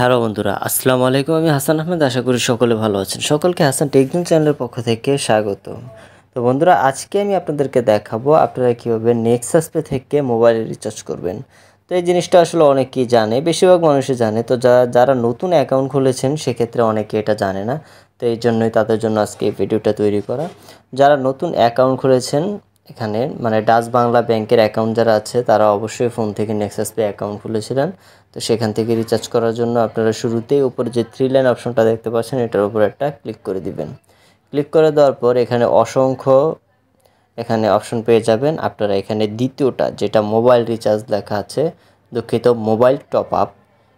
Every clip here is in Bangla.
হ্যালো বন্ধুরা, আসসালামু আলাইকুম। আমি হাসান আহমেদ। আশা করি সকলে ভালো আছেন। সকলকে হাসান টেকনিক চ্যানেলের পক্ষ থেকে স্বাগত। তো বন্ধুরা, আজকে আমি আপনাদেরকে দেখাবো আপনারা কীভাবে নেক্সাস পে থেকে মোবাইল রিচার্জ করবেন। তো এই জিনিসটা আসলে অনেকেই জানে, বেশিরভাগ মানুষই জানে। তো যারা নতুন অ্যাকাউন্ট খুলেছেন সেক্ষেত্রে অনেকে এটা জানে না। তো এই জন্যই তাদের জন্য আজকে এই ভিডিওটা তৈরি করা। যারা নতুন অ্যাকাউন্ট খুলেছেন এখানে মানে ডাচ বাংলা ব্যাংকের অ্যাকাউন্ট যারা আছে তারা অবশ্যই ফোন থেকে নেক্সাস পে অ্যাকাউন্ট খুলেছিলেন। তো সেখান থেকে রিচার্জ করার জন্য আপনারা শুরুতেই উপরে যে 3 লাইন অপশনটা দেখতে পাচ্ছেন এটার উপর একটা ক্লিক করে দিবেন। ক্লিক করে দেওয়ার পর এখানে অসংখ্য অপশন পেয়ে যাবেন। আপনারা এখানে দ্বিতীয়টা যেটা মোবাইল রিচার্জ লেখা আছে, দুঃখিত, মোবাইল টপ আপ,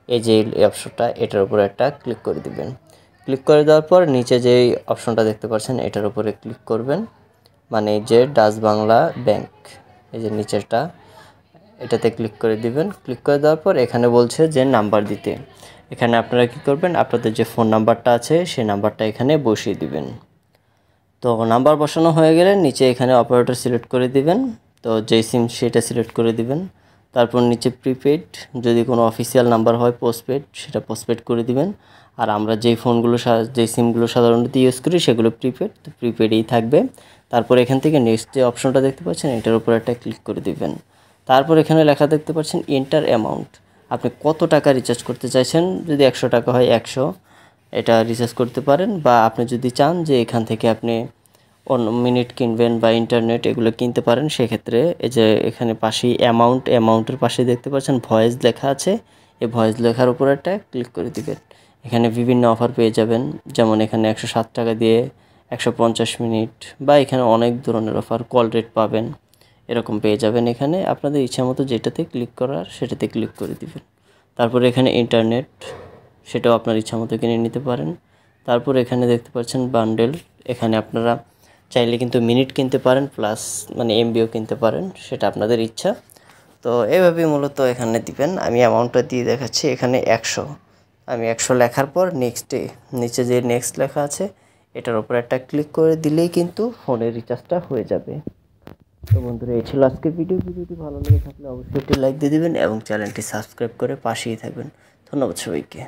এই যে অপশনটা এটার উপরে একটা ক্লিক করে দিবেন। ক্লিক করে দেওয়ার পর নিচে যেই অপশনটা দেখতে পাচ্ছেন এটার উপরে ক্লিক করবেন, মানে যে ডাচ বাংলা ব্যাংক, এই যে নিচেরটা এটাতে ক্লিক করে দিবেন। ক্লিক করে দেওয়ার পর এখানে বলছে যে নাম্বার দিতে। এখানে আপনারা কি করবেন, আপনাদের যে ফোন নাম্বারটা আছে সেই নাম্বারটা এখানে বসিয়ে দিবেন। তো নাম্বার বসানো হয়ে গেলে নিচে এখানে অপারেটর সিলেক্ট করে দিবেন। তো যেই সিম সেটা সিলেক্ট করে দিবেন। তারপর নিচে প্রিপেড, যদি কোনো অফিসিয়াল নাম্বার হয় পোস্টপেড সেটা পোস্টপেড করে দিবেন। আর আমরা যেই ফোনগুলো যেই সিমগুলো সাধারণত ইউজ করি সেগুলো প্রিপেড, তো প্রিপেডই থাকবে। তারপর এখান থেকে নেক্সট যে অপশনটা দেখতে পাচ্ছেন এটার উপর একটা ক্লিক করে দিবেন। তারপর এখানে লেখা দেখতে পাচ্ছেন এন্টার অ্যামাউন্ট, আপনি কত টাকা রিচার্জ করতে চাইছেন। যদি 100 টাকা হয় 100 এটা রিচার্জ করতে পারেন, বা আপনি যদি চান যে এখান থেকে আপনি অন্য মিনিট কিনবেন বা ইন্টারনেট এগুলো কিনতে পারেন, সেক্ষেত্রে এই যে এখানে পাশেই অ্যামাউন্টের পাশে দেখতে পাচ্ছেন ভয়েস লেখা আছে, এই ভয়েস লেখার উপর একটা ক্লিক করে দিবেন। এখানে বিভিন্ন অফার পেয়ে যাবেন, যেমন এখানে 107 টাকা দিয়ে 150 মিনিট, বা এখানে অনেক ধরনের অফার, কল রেট পাবেন, এরকম পেয়ে যাবেন। এখানে আপনাদের ইচ্ছা মতো যেটাতে ক্লিক করার সেটাতে ক্লিক করে দিবেন। তারপরে এখানে ইন্টারনেট, সেটাও আপনার ইচ্ছা মতো কিনে নিতে পারেন। তারপর এখানে দেখতে পাচ্ছেন বান্ডেল, এখানে আপনারা চাইলে কিন্তু মিনিট কিনতে পারেন, প্লাস মানে এমবিও কিনতে পারেন, সেটা আপনাদের ইচ্ছা। তো এইভাবেই মূলত এখানে দিবেন। আমি অ্যামাউন্টটা দিয়ে দেখাচ্ছি, এখানে 100, আমি 100 লেখার পর নেক্সটে নিচে যে নেক্সট লেখা আছে এটার উপর একটা ক্লিক করে দিলেই কিন্তু ফোনের রিচার্জটা হয়ে যাবে। তো বন্ধুরা, এই ছিল আজকের ভিডিওটি ভালো লেগে থাকলে অবশ্যই একটি লাইক দিয়ে দিবেন এবং চ্যানেলটি সাবস্ক্রাইব করে পাশেই থাকবেন। ধন্যবাদ সবাইকে।